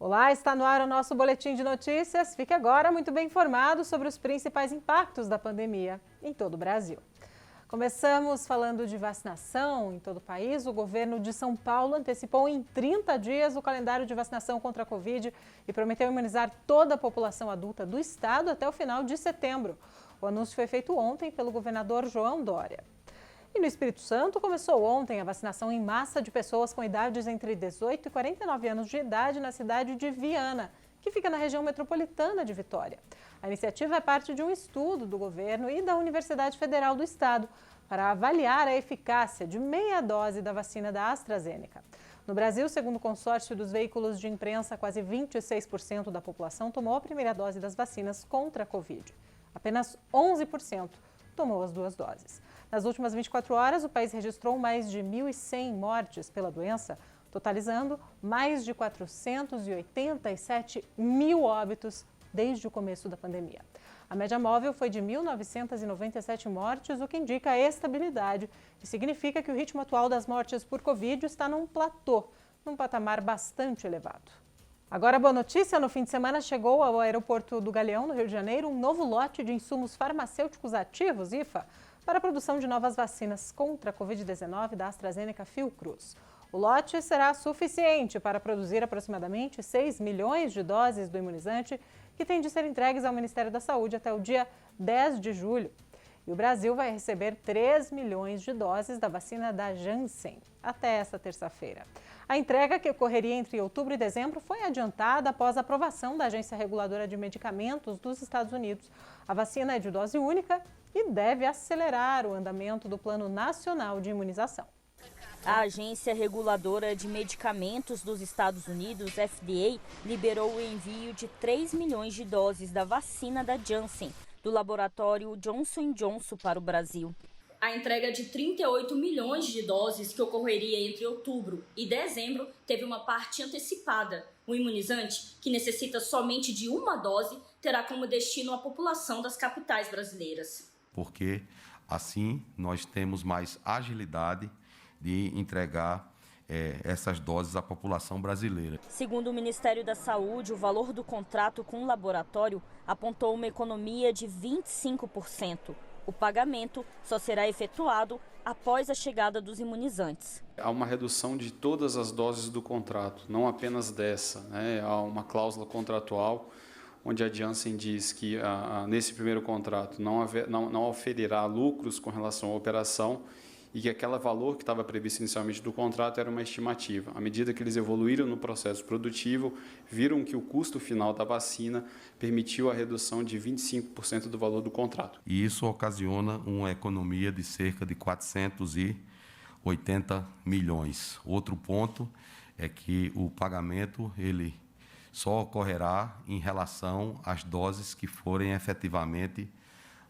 Olá, está no ar o nosso boletim de notícias. Fique agora muito bem informado sobre os principais impactos da pandemia em todo o Brasil. Começamos falando de vacinação em todo o país. O governo de São Paulo antecipou em 30 dias o calendário de vacinação contra a Covid e prometeu imunizar toda a população adulta do estado até o final de setembro. O anúncio foi feito ontem pelo governador João Dória. E no Espírito Santo começou ontem a vacinação em massa de pessoas com idades entre 18 e 49 anos de idade na cidade de Viana, que fica na região metropolitana de Vitória. A iniciativa é parte de um estudo do governo e da Universidade Federal do Estado para avaliar a eficácia de meia dose da vacina da AstraZeneca. No Brasil, segundo o consórcio dos veículos de imprensa, quase 26% da população tomou a primeira dose das vacinas contra a Covid. Apenas 11% tomou as duas doses. Nas últimas 24 horas, o país registrou mais de 1.100 mortes pela doença, totalizando mais de 487 mil óbitos desde o começo da pandemia. A média móvel foi de 1.997 mortes, o que indica a estabilidade e significa que o ritmo atual das mortes por Covid está num platô, num patamar bastante elevado. Agora, boa notícia, no fim de semana chegou ao aeroporto do Galeão, no Rio de Janeiro, um novo lote de insumos farmacêuticos ativos, IFA, para a produção de novas vacinas contra a Covid-19 da AstraZeneca Fiocruz. O lote será suficiente para produzir aproximadamente 6 milhões de doses do imunizante, que tem de ser entregues ao Ministério da Saúde até o dia 10 de julho. E o Brasil vai receber 3 milhões de doses da vacina da Janssen até esta terça-feira. A entrega, que ocorreria entre outubro e dezembro, foi adiantada após a aprovação da Agência Reguladora de Medicamentos dos Estados Unidos. A vacina é de dose única e deve acelerar o andamento do Plano Nacional de Imunização. A Agência Reguladora de Medicamentos dos Estados Unidos, FDA, liberou o envio de 3 milhões de doses da vacina da Janssen, do laboratório Johnson & Johnson, para o Brasil. A entrega de 38 milhões de doses, que ocorreria entre outubro e dezembro, teve uma parte antecipada. O imunizante, que necessita somente de uma dose, terá como destino a população das capitais brasileiras. Porque assim nós temos mais agilidade de entregar essas doses à população brasileira. Segundo o Ministério da Saúde, o valor do contrato com o laboratório apontou uma economia de 25%. O pagamento só será efetuado após a chegada dos imunizantes. Há uma redução de todas as doses do contrato, não apenas dessa, né? Há uma cláusula contratual onde a Janssen diz que nesse primeiro contrato não oferirá lucros com relação à operação e que aquele valor que estava previsto inicialmente do contrato era uma estimativa. À medida que eles evoluíram no processo produtivo, viram que o custo final da vacina permitiu a redução de 25% do valor do contrato. E isso ocasiona uma economia de cerca de 480 milhões. Outro ponto é que o pagamento ele só ocorrerá em relação às doses que forem efetivamente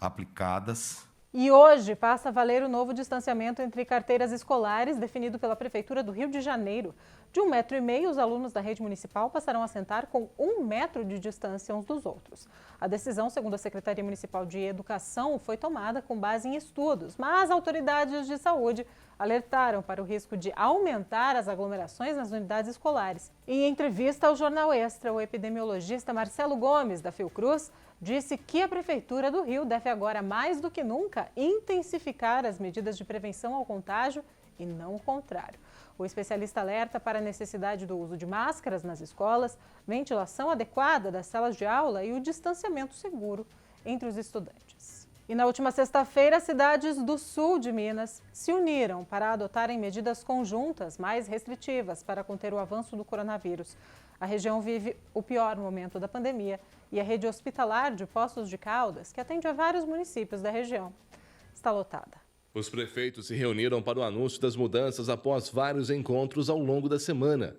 aplicadas. E hoje passa a valer o novo distanciamento entre carteiras escolares definido pela Prefeitura do Rio de Janeiro. De 1,5 metro, os alunos da rede municipal passarão a sentar com 1 metro de distância uns dos outros. A decisão, segundo a Secretaria Municipal de Educação, foi tomada com base em estudos, mas autoridades de saúde alertaram para o risco de aumentar as aglomerações nas unidades escolares. Em entrevista ao Jornal Extra, o epidemiologista Marcelo Gomes, da Fiocruz, disse que a Prefeitura do Rio deve agora, mais do que nunca, intensificar as medidas de prevenção ao contágio e não o contrário. O especialista alerta para a necessidade do uso de máscaras nas escolas, ventilação adequada das salas de aula e o distanciamento seguro entre os estudantes. E na última sexta-feira, cidades do sul de Minas se uniram para adotarem medidas conjuntas mais restritivas para conter o avanço do coronavírus. A região vive o pior momento da pandemia e a rede hospitalar de Poços de Caldas, que atende a vários municípios da região, está lotada. Os prefeitos se reuniram para o anúncio das mudanças após vários encontros ao longo da semana.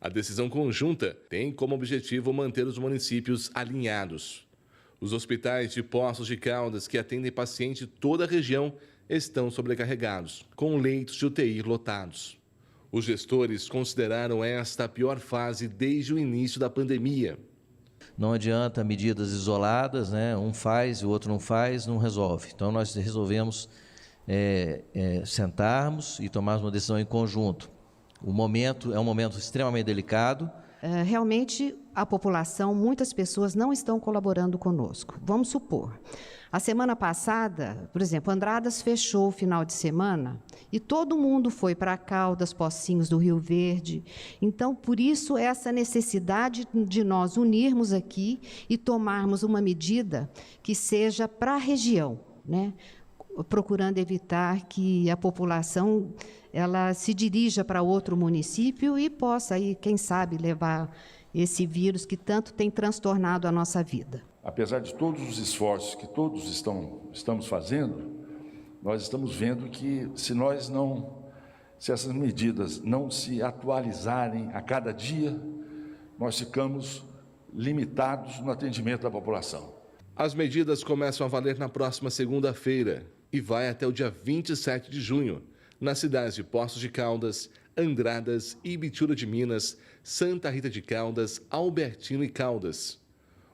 A decisão conjunta tem como objetivo manter os municípios alinhados. Os hospitais de Poços de Caldas, que atendem pacientes de toda a região, estão sobrecarregados, com leitos de UTI lotados. Os gestores consideraram esta a pior fase desde o início da pandemia. Não adianta medidas isoladas, né? Um faz e o outro não faz, não resolve. Então nós resolvemos sentarmos e tomarmos uma decisão em conjunto. O momento é um momento extremamente delicado. Realmente, a população, muitas pessoas não estão colaborando conosco. Vamos supor, a semana passada, por exemplo, Andradas fechou o final de semana e todo mundo foi para Caldas, Pocinhos do Rio Verde. Então, por isso, essa necessidade de nós unirmos aqui e tomarmos uma medida que seja para a região, né? Procurando evitar que a população ela se dirija para outro município e possa, aí, quem sabe, levar esse vírus que tanto tem transtornado a nossa vida. Apesar de todos os esforços que todos estamos fazendo, nós estamos vendo que se essas medidas não se atualizarem a cada dia, nós ficamos limitados no atendimento da população. As medidas começam a valer na próxima segunda-feira e vai até o dia 27 de junho, nas cidades de Poços de Caldas, Andradas, Ibitura de Minas, Santa Rita de Caldas, Albertino e Caldas.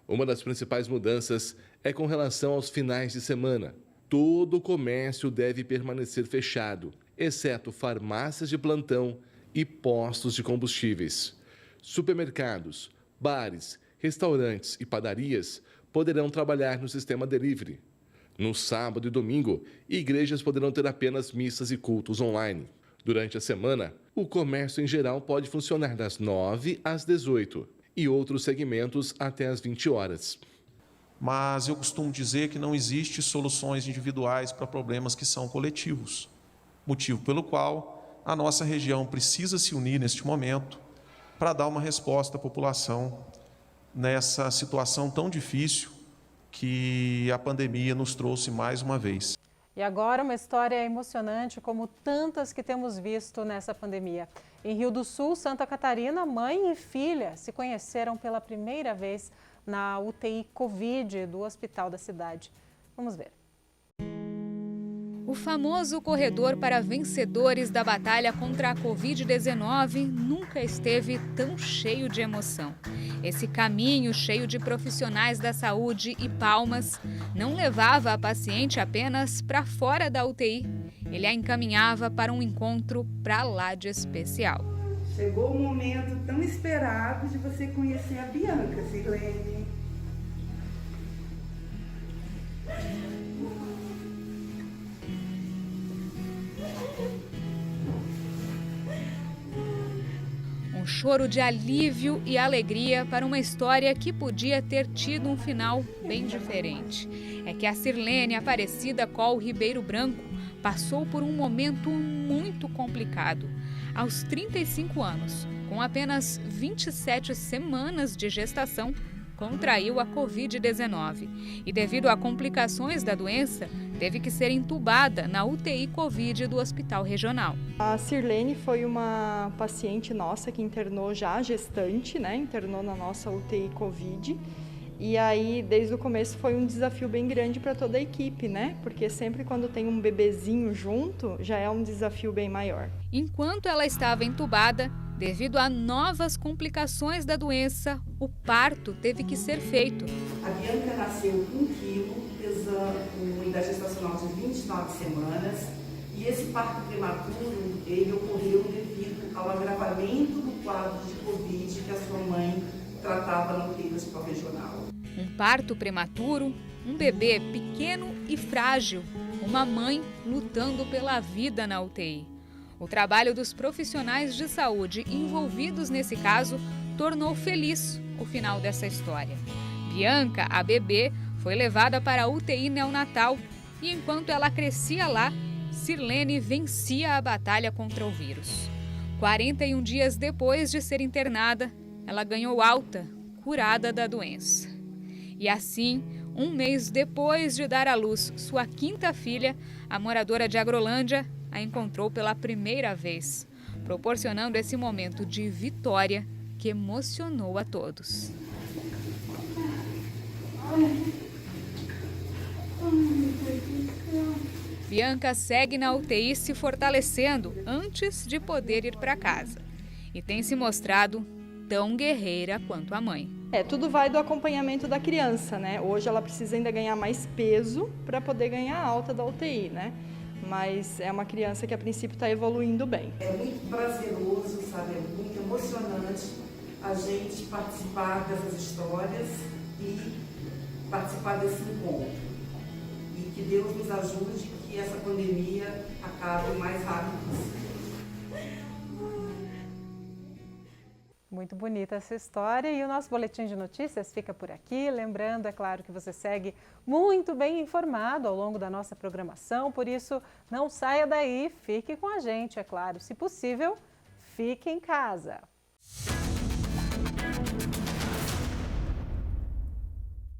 Uma das principais mudanças é com relação aos finais de semana. Todo o comércio deve permanecer fechado, exceto farmácias de plantão e postos de combustíveis. Supermercados, bares, restaurantes e padarias poderão trabalhar no sistema delivery. No sábado e domingo, igrejas poderão ter apenas missas e cultos online. Durante a semana, o comércio em geral pode funcionar das 9 às 18 e outros segmentos até às 20 horas. Mas eu costumo dizer que não existe soluções individuais para problemas que são coletivos. Motivo pelo qual a nossa região precisa se unir neste momento para dar uma resposta à população nessa situação tão difícil que a pandemia nos trouxe mais uma vez. E agora uma história emocionante como tantas que temos visto nessa pandemia. Em Rio do Sul, Santa Catarina, mãe e filha se conheceram pela primeira vez na UTI Covid do hospital da cidade. Vamos ver. O famoso corredor para vencedores da batalha contra a Covid-19 nunca esteve tão cheio de emoção. Esse caminho cheio de profissionais da saúde e palmas não levava a paciente apenas para fora da UTI. Ele a encaminhava para um encontro para lá de especial. Chegou o momento tão esperado de você conhecer a Bianca, Sirlene. Um choro de alívio e alegria para uma história que podia ter tido um final bem diferente. É que a Sirlene Aparecida Coll Ribeiro Branco passou por um momento muito complicado. Aos 35 anos, com apenas 27 semanas de gestação, contraiu a Covid-19 e, devido a complicações da doença, teve que ser entubada na UTI Covid do Hospital Regional. A Sirlene foi uma paciente nossa que internou já gestante, né? Internou na nossa UTI Covid. E aí, desde o começo, foi um desafio bem grande para toda a equipe, né? Porque sempre quando tem um bebezinho junto, já é um desafio bem maior. Enquanto ela estava entubada, devido a novas complicações da doença, o parto teve que ser feito. A Bianca nasceu com 1 quilo, pesando com idade gestacional de 29 semanas. E esse parto prematuro, ele ocorreu devido ao agravamento do quadro de Covid que a sua mãe tratava no UTI do Hospital Regional. Um parto prematuro, um bebê pequeno e frágil, uma mãe lutando pela vida na UTI. O trabalho dos profissionais de saúde envolvidos nesse caso tornou feliz o final dessa história. Bianca, a bebê, foi levada para a UTI neonatal e, enquanto ela crescia lá, Sirlene vencia a batalha contra o vírus. 41 dias depois de ser internada, ela ganhou alta, curada da doença. E assim, um mês depois de dar à luz sua 5ª filha, a moradora de Agrolândia a encontrou pela primeira vez, proporcionando esse momento de vitória que emocionou a todos. Bianca segue na UTI se fortalecendo antes de poder ir para casa. E tem se mostrado tão guerreira quanto a mãe. Tudo vai do acompanhamento da criança, né? Hoje ela precisa ainda ganhar mais peso para poder ganhar a alta da UTI, né? Mas é uma criança que a princípio está evoluindo bem. É muito prazeroso, sabe? É muito emocionante a gente participar dessas histórias e participar desse encontro. E que Deus nos ajude que essa pandemia acabe o mais rápido possível. Muito bonita essa história e o nosso boletim de notícias fica por aqui. Lembrando, é claro, que você segue muito bem informado ao longo da nossa programação, por isso não saia daí, fique com a gente, é claro. Se possível, fique em casa.